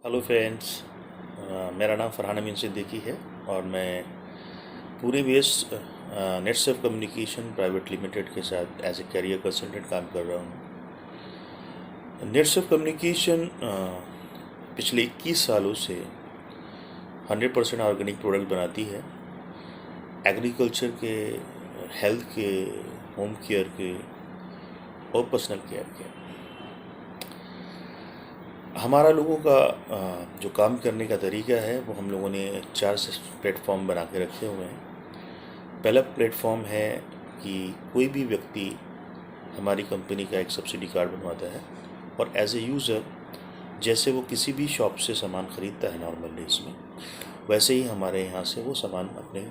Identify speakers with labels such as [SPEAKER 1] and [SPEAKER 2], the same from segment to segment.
[SPEAKER 1] Hello friends. मेरा नाम फरहान अमीन सिद्दीकी है और मैं पूरे बीएस नेटसेफ कम्युनिकेशन प्राइवेट लिमिटेड के साथ एज ए कैरियर कंसल्टेंट काम कर रहा हूँ। नेटसेफ कम्युनिकेशन पिछले 21 सालों से 100% ऑर्गेनिक प्रोडक्ट बनाती है। एग्रीकल्चर के, हेल्थ के, होम केयर के और पर्सनल केयर के। हमारा लोगों का जो काम करने का तरीका है वो हम लोगों ने 4 प्लेटफॉर्म बना के रखे हुए हैं। पहला प्लेटफॉर्म है कि कोई भी व्यक्ति हमारी कंपनी का एक सब्सिडी कार्ड बनवाता है और एज ए यूज़र जैसे वो किसी भी शॉप से सामान ख़रीदता है नॉर्मल डेज में, वैसे ही हमारे यहाँ से वो सामान अपने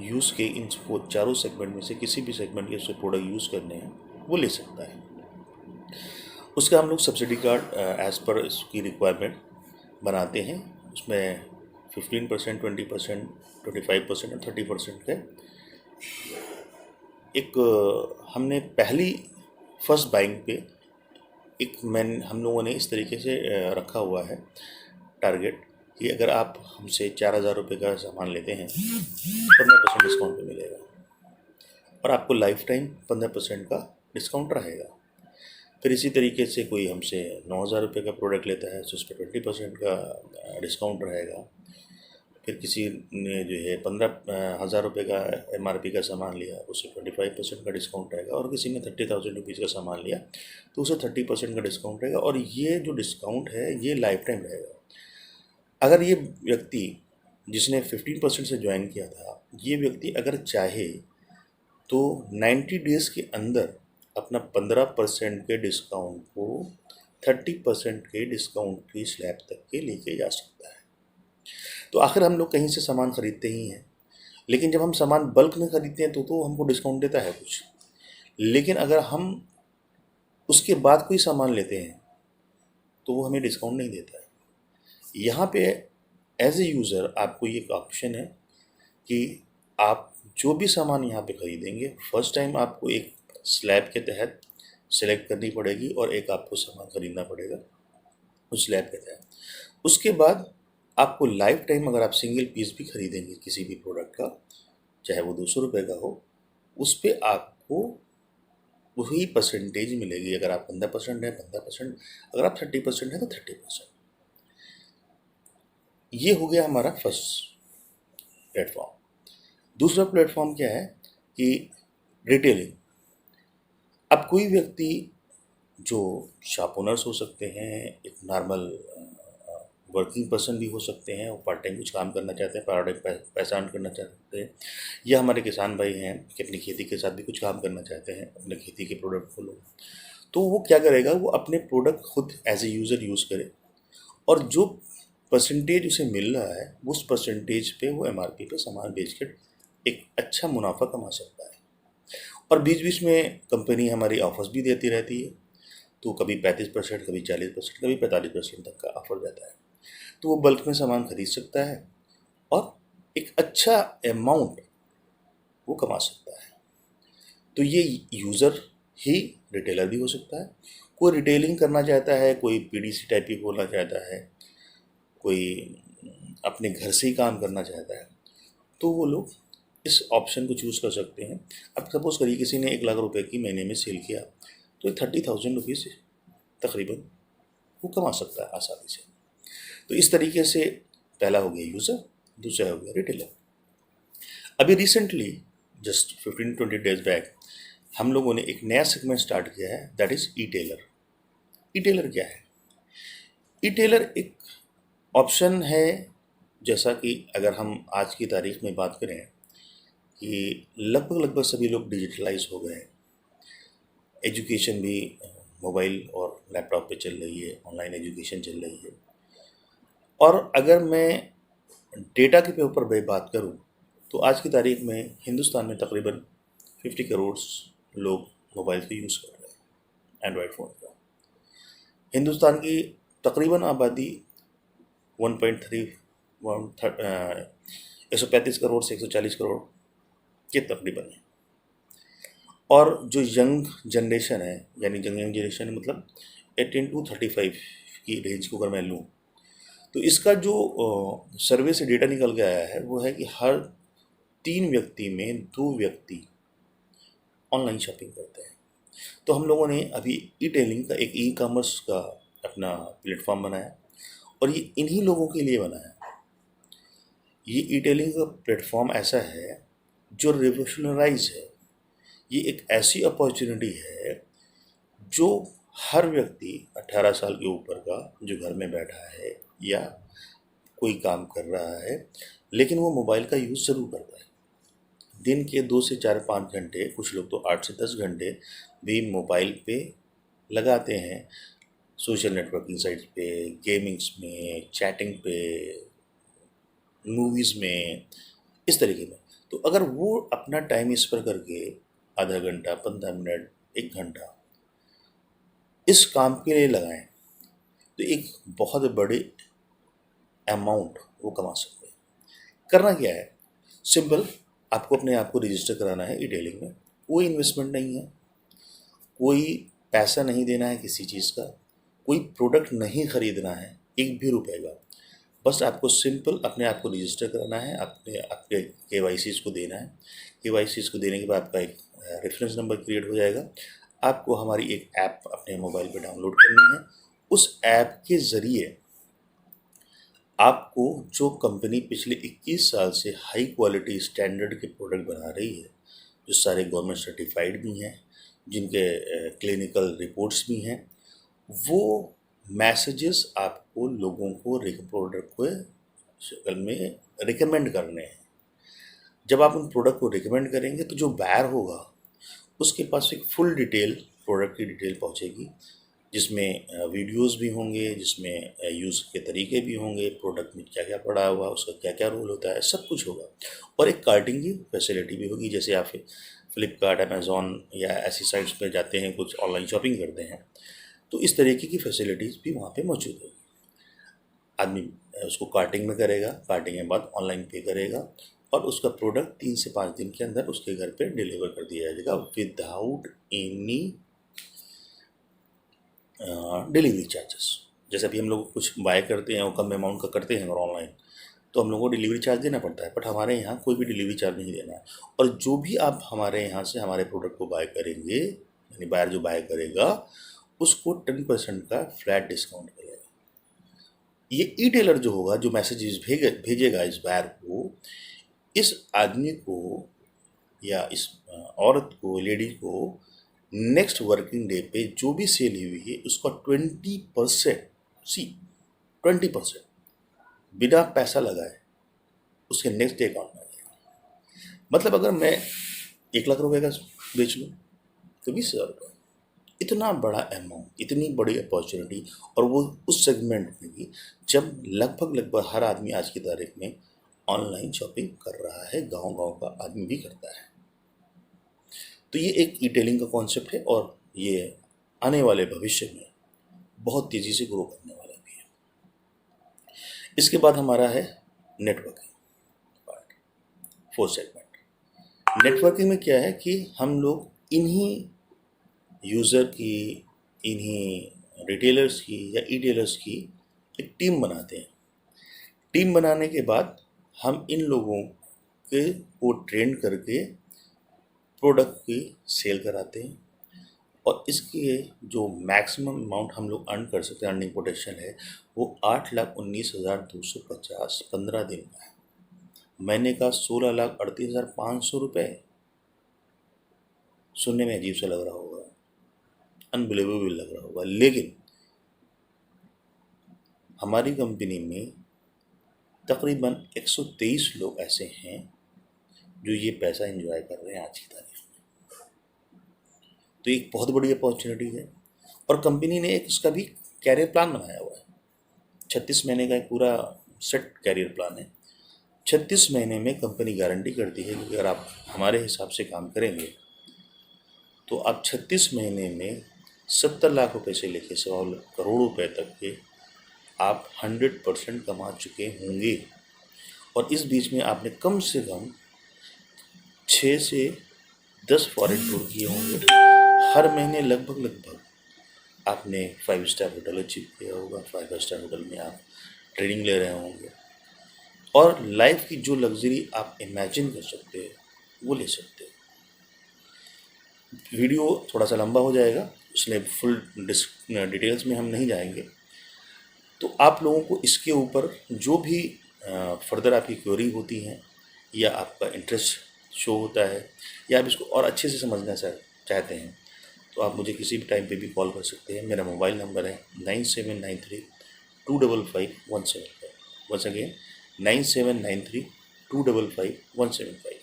[SPEAKER 1] यूज़ के इन चारों सेगमेंट में से किसी भी सेगमेंट के उससे प्रोडक्ट यूज़ करने हैं वो ले सकता है। उसका हम लोग सब्सिडी कार्ड एज़ पर इसकी रिक्वायरमेंट बनाते हैं। उसमें 15%, 20%, 25% और 30% के एक हमने पहली फर्स्ट बाइंग पे एक हम लोगों ने इस तरीके से रखा हुआ है टारगेट कि अगर आप हमसे 4,000 रुपये का सामान लेते हैं 15% डिस्काउंट पे मिलेगा और आपको लाइफ टाइम 15% का डिस्काउंट रहेगा। फिर इसी तरीके से कोई हमसे 9,000 रुपये का प्रोडक्ट लेता है तो उस पर 20% का डिस्काउंट रहेगा। फिर किसी ने जो है 15,000 रुपये का MRP का सामान लिया उसे 25% का डिस्काउंट रहेगा और किसी ने 30,000 रुपीज़ का सामान लिया तो उसे 30% का डिस्काउंट रहेगा। और ये जो डिस्काउंट है ये लाइफ टाइम रहेगा। अगर ये व्यक्ति जिसने 15% से ज्वाइन किया था, ये व्यक्ति अगर चाहे तो 90 डेज़ के अंदर अपना 15% के डिस्काउंट को 30% के डिस्काउंट की स्लैब तक के लेके जा सकता है। तो आखिर हम लोग कहीं से सामान ख़रीदते ही हैं, लेकिन जब हम सामान बल्क में ख़रीदते हैं तो हमको डिस्काउंट देता है कुछ, लेकिन अगर हम उसके बाद कोई सामान लेते हैं तो वो हमें डिस्काउंट नहीं देता है। यहाँ पे एज ए यूज़र आपको ये ऑप्शन है कि आप जो भी सामान यहाँ पे ख़रीदेंगे फर्स्ट टाइम आपको एक स्लैब के तहत सेलेक्ट करनी पड़ेगी और एक आपको सामान ख़रीदना पड़ेगा उस स्लैब के तहत। उसके बाद आपको लाइफ टाइम अगर आप सिंगल पीस भी ख़रीदेंगे किसी भी प्रोडक्ट का, चाहे वो 200 रुपये का हो, उस पर आपको वही परसेंटेज मिलेगी। अगर आप 15% है 15%, अगर आप 30% है तो 30%। ये हो गया हमारा फर्स्ट प्लेटफॉर्म। दूसरा प्लेटफॉर्म क्या है कि रिटेलिंग। अब कोई व्यक्ति जो शॉप ओनर्स हो सकते हैं, एक नॉर्मल वर्किंग पर्सन भी हो सकते हैं, वो पार्ट टाइम कुछ काम करना चाहते हैं, पार्ट टाइम पैसा अर्न करना चाहते हैं, या हमारे किसान भाई हैं कि अपनी खेती के साथ भी कुछ काम करना चाहते हैं, अपने खेती के प्रोडक्ट को लो, तो वो क्या करेगा, वो अपने प्रोडक्ट खुद एज ए यूज़र यूज़ करे और जो परसेंटेज उसे मिल रहा है उस परसेंटेज पे वो MRP पे सामान बेच के एक अच्छा मुनाफा कमा सकता है। और बीच बीच में कंपनी हमारी ऑफर्स भी देती रहती है, तो कभी 35%, कभी 40%, कभी 45% तक का ऑफर देता है, तो वो बल्क में सामान खरीद सकता है और एक अच्छा अमाउंट वो कमा सकता है। तो ये यूज़र ही रिटेलर भी हो सकता है। कोई रिटेलिंग करना चाहता है, कोई PDC टाइप की खोलना चाहता है, कोई अपने घर से ही काम करना चाहता है, तो वो लोग इस ऑप्शन को चूज़ कर सकते हैं। अब सपोज़ करिए किसी ने 1 लाख रुपए की महीने में सेल किया तो 30,000 रुपीज़ तकरीबन वो कमा सकता है आसानी से। तो इस तरीके से पहला हो गया यूज़र, दूसरा हो गया रिटेलर। अभी रिसेंटली जस्ट 15-20 डेज बैक हम लोगों ने एक नया सेगमेंट स्टार्ट किया है, that is e-tailer. E-tailer क्या है? ई टेलर एक ऑप्शन है, जैसा कि अगर हम आज की तारीख में बात करें कि लगभग सभी लोग डिजिटलाइज हो गए हैं। एजुकेशन भी मोबाइल और लैपटॉप पे चल रही है, ऑनलाइन एजुकेशन चल रही है। और अगर मैं डेटा के ऊपर मैं बात करूं तो आज की तारीख में हिंदुस्तान में तकरीबन 50 करोड़ लोग मोबाइल का यूज़ कर रहे हैं, एंड्रॉयड फ़ोन का। हिंदुस्तान की तकरीबन आबादी 1.3 135 करोड़ से 140 करोड़ के तकरीबन है। और जो यंग जनरेशन है, यानी यंग जनरेशन मतलब 18 to 35 की रेंज को अगर मैं लूँ, तो इसका जो सर्वे से डेटा निकल के आया है वो है कि हर 3 व्यक्ति में 2 व्यक्ति ऑनलाइन शॉपिंग करते हैं। तो हम लोगों ने अभी ई टेलिंग का एक ई कॉमर्स का अपना प्लेटफॉर्म बनाया और ये इन्हीं लोगों के लिए बनाया। ये ई टेलिंग का प्लेटफॉर्म ऐसा है जो रिवोल्यूशनराइज है। ये एक ऐसी अपॉर्चुनिटी है जो हर व्यक्ति 18 साल के ऊपर का जो घर में बैठा है या कोई काम कर रहा है लेकिन वो मोबाइल का यूज़ ज़रूर करता है। दिन के 2 से 4-5 घंटे, कुछ लोग तो 8 से 10 घंटे भी मोबाइल पे लगाते हैं, सोशल नेटवर्किंग साइट्स पे, गेमिंग्स में, चैटिंग पे, मूवीज़ में, इस तरीके में। तो अगर वो अपना टाइम इस पर करके आधा घंटा, 15 मिनट, 1 घंटा इस काम के लिए लगाएं तो एक बहुत बड़े अमाउंट वो कमा सकते हैं। करना क्या है, सिंपल, आपको अपने आप को रजिस्टर कराना है ई टेलिंग में। कोई इन्वेस्टमेंट नहीं है, कोई पैसा नहीं देना है किसी चीज़ का, कोई प्रोडक्ट नहीं खरीदना है 1 भी रुपए का। बस आपको सिंपल अपने आप को रजिस्टर कराना है, अपने आपके KYCs को देना है। KYCs को देने के बाद आपका एक रेफरेंस नंबर क्रिएट हो जाएगा। आपको हमारी एक ऐप अपने मोबाइल पे डाउनलोड करनी है। उस ऐप के ज़रिए आपको जो कंपनी पिछले 21 साल से हाई क्वालिटी स्टैंडर्ड के प्रोडक्ट बना रही है, जो सारे गवर्नमेंट सर्टिफाइड भी हैं, जिनके क्लिनिकल रिपोर्ट्स भी हैं, वो मैसेजेस आपको लोगों को प्रोडक्ट को शक्ल में रिकमेंड करने हैं। जब आप उन प्रोडक्ट को रिकमेंड करेंगे तो जो बायर होगा उसके पास एक फुल डिटेल, प्रोडक्ट की डिटेल पहुंचेगी, जिसमें वीडियोस भी होंगे, जिसमें यूज़ के तरीके भी होंगे, प्रोडक्ट में क्या क्या पड़ा हुआ, उसका क्या क्या रोल होता है, सब कुछ होगा। और एक कार्टिंग की फैसिलिटी भी होगी। जैसे आप फ्लिपकार्ट, अमेज़ॉन या ऐसी साइट्स पर जाते हैं, कुछ ऑनलाइन शॉपिंग करते हैं, तो इस तरीके की फैसिलिटीज़ भी वहाँ पे मौजूद होगी। आदमी उसको कार्टिंग में करेगा, कार्टिंग के बाद ऑनलाइन पे करेगा और उसका प्रोडक्ट 3 से 5 दिन के अंदर उसके घर पे डिलीवर कर दिया जाएगा विदाउट एनी डिलीवरी चार्जेस। जैसे अभी हम लोग कुछ बाय करते हैं और कम अमाउंट का करते हैं और ऑनलाइन, तो हम लोगों को डिलीवरी चार्ज देना पड़ता है, बट हमारे यहाँ कोई भी डिलीवरी चार्ज नहीं देना है। और जो भी आप हमारे यहाँ से हमारे प्रोडक्ट को बाय करेंगे, यानी बायर जो बाय करेगा उसको 10% का फ्लैट डिस्काउंट मिलेगा। ये ई टेलर जो होगा, जो मैसेजेस भेजेगा इस बायर को, इस आदमी को या इस औरत को, लेडी को, नेक्स्ट वर्किंग डे पे जो भी सेल हुई है उसका 20% बिना पैसा लगाए उसके नेक्स्ट डे अकाउंट में आ जाएगा। मतलब अगर मैं 1 लाख रुपए का बेच लूँ तो 20,000 रुपये, इतना बड़ा अमाउंट, इतनी बड़ी अपॉर्चुनिटी, और वो उस सेगमेंट में भी जब लगभग हर आदमी आज की तारीख में ऑनलाइन शॉपिंग कर रहा है, गांव-गांव का आदमी भी करता है। तो ये एक ई टेलिंग का कॉन्सेप्ट है और ये आने वाले भविष्य में बहुत तेज़ी से ग्रो करने वाला भी है। इसके बाद हमारा है नेटवर्किंग पार्ट, 4 सेगमेंट। नेटवर्किंग में क्या है कि हम लोग इन्हीं यूज़र की, इन्हीं रिटेलर्स की या ई टेलर्स की एक टीम बनाते हैं। टीम बनाने के बाद हम इन लोगों के को ट्रेन करके प्रोडक्ट की सेल कराते हैं और इसके जो मैक्सिमम अमाउंट हम लोग अर्न कर सकते हैं, अर्निंग पोटेंशियल है, वो 8,19,250 15 दिन का है। महीने का 16,38,500 रुपये। सुनने में अजीब सा लग रहा होगा, अनबिलीवेबल लग रहा होगा, लेकिन हमारी कंपनी में तकरीबन 123 लोग ऐसे हैं जो ये पैसा एंजॉय कर रहे हैं आज की तारीख में। तो एक बहुत बड़ी अपॉर्चुनिटी है और कंपनी ने एक उसका भी कैरियर प्लान बनाया हुआ है। 36 महीने का एक पूरा सेट कैरियर प्लान है। 36 महीने में कंपनी गारंटी करती है कि अगर आप हमारे हिसाब से काम करेंगे तो आप 36 महीने में 70 लाख रुपए से लेकर 100 करोड़ रुपए तक के आप 100% कमा चुके होंगे। और इस बीच में आपने कम से कम 6 से 10 फॉरेन टूर किए होंगे। हर महीने लगभग आपने 5 स्टार होटल अचीव किया होगा। 5 स्टार होटल में आप ट्रेनिंग ले रहे होंगे, और लाइफ की जो लग्जरी आप इमेजिन कर सकते हैं वो ले सकते हैं। वीडियो थोड़ा सा लंबा हो जाएगा, इसलिए फुल डिटेल्स में हम नहीं जाएंगे। तो आप लोगों को इसके ऊपर जो भी फर्दर आपकी क्वेरी होती हैं, या आपका इंटरेस्ट शो होता है, या आप इसको और अच्छे से समझना चाहते हैं, तो आप मुझे किसी भी टाइम पे भी कॉल कर सकते हैं। मेरा मोबाइल नंबर है 9793 255 175। Once again 9793 255 175।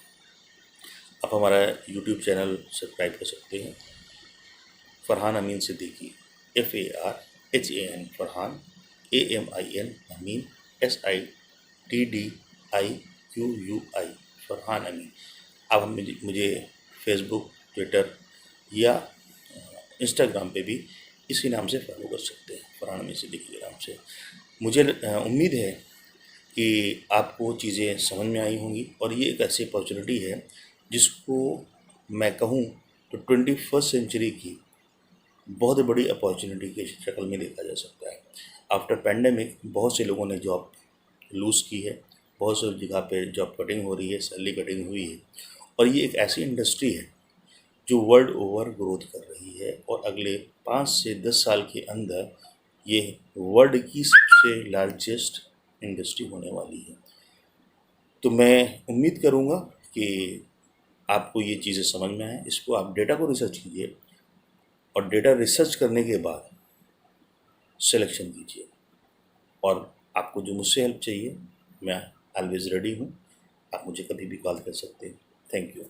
[SPEAKER 1] आप हमारा यूट्यूब चैनल सब्सक्राइब कर सकते हैं, फरहान अमीन सिद्दीकी, FARHAN फरहान, AMIN अमीन, SITDIQUI फरहान अमीन। आप मुझे फेसबुक, ट्विटर या इंस्टाग्राम पे भी इसी नाम से फॉलो कर सकते हैं, फरहान अमीन सिद्दीकी के नाम से। मुझे उम्मीद है कि आपको चीज़ें समझ में आई होंगी, और ये एक ऐसी अपॉर्चुनिटी है जिसको मैं कहूँ तो 21st सेंचुरी की बहुत बड़ी अपॉर्चुनिटी की शक्ल में देखा जा सकता है। आफ्टर पैंडेमिक बहुत से लोगों ने जॉब लूज़ की है, बहुत सी जगह पे जॉब कटिंग हो रही है, सैलरी कटिंग हुई है, और ये एक ऐसी इंडस्ट्री है जो वर्ल्ड ओवर ग्रोथ कर रही है, और अगले 5 से 10 साल के अंदर ये वर्ल्ड की सबसे लार्जेस्ट इंडस्ट्री होने वाली है। तो मैं उम्मीद करूँगा कि आपको ये चीज़ें समझ में आए। इसको आप डेटा को रिसर्च कीजिए, और डेटा रिसर्च करने के बाद सिलेक्शन कीजिए। और आपको जो मुझसे हेल्प चाहिए, मैं ऑलवेज रेडी हूँ। आप मुझे कभी भी कॉल कर सकते हैं। Thank you.